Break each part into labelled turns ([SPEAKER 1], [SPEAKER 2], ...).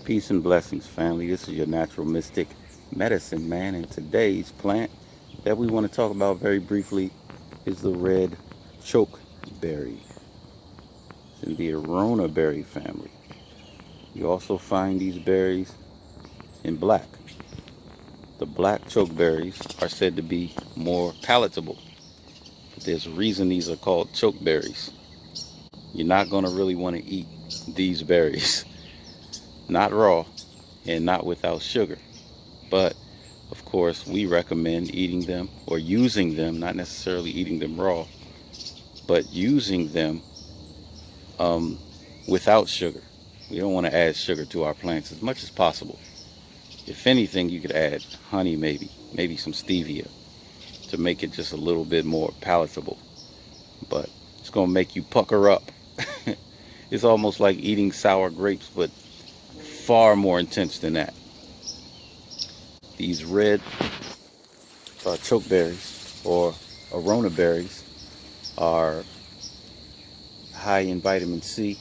[SPEAKER 1] Peace and blessings, family. This is your natural mystic medicine man, and today's plant that we want to talk about very briefly is the red chokeberry. It's in the arona berry family. You also find these berries in black. The black chokeberries are said to be more palatable, but there's a reason these are called chokeberries. You're not going to really want to eat these berries, not raw and not without sugar. But of course, we recommend eating them or using them, not necessarily eating them raw, but using them without sugar. We don't want to add sugar to our plants as much as possible. If anything, you could add honey, maybe some stevia to make it just a little bit more palatable. But it's going to make you pucker up. It's almost like eating sour grapes, but far more intense than that. These red chokeberries or arona berries are high in vitamin C.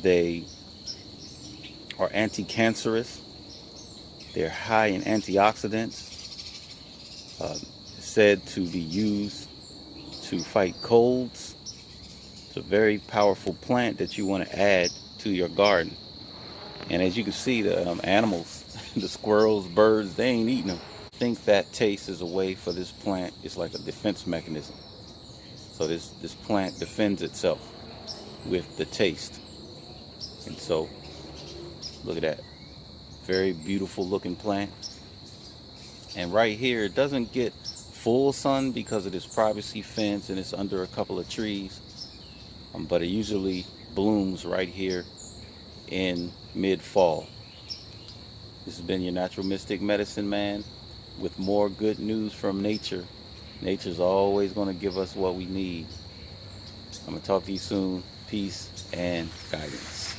[SPEAKER 1] They are anti-cancerous. They're high in antioxidants, said to be used to fight colds. It's a very powerful plant that you want to add to your garden. And as you can see, the animals, the squirrels, birds, they ain't eating them. I think that taste is a way for this plant. It's like a defense mechanism. So this plant defends itself with the taste. And so, look at that. Very beautiful looking plant. And right here, it doesn't get full sun because of this privacy fence and it's under a couple of trees. But it usually blooms right here in mid-fall. This has been your natural mystic medicine man with more good news from nature. Nature's always going to give us what we need. I'm going to talk to you soon. Peace and guidance.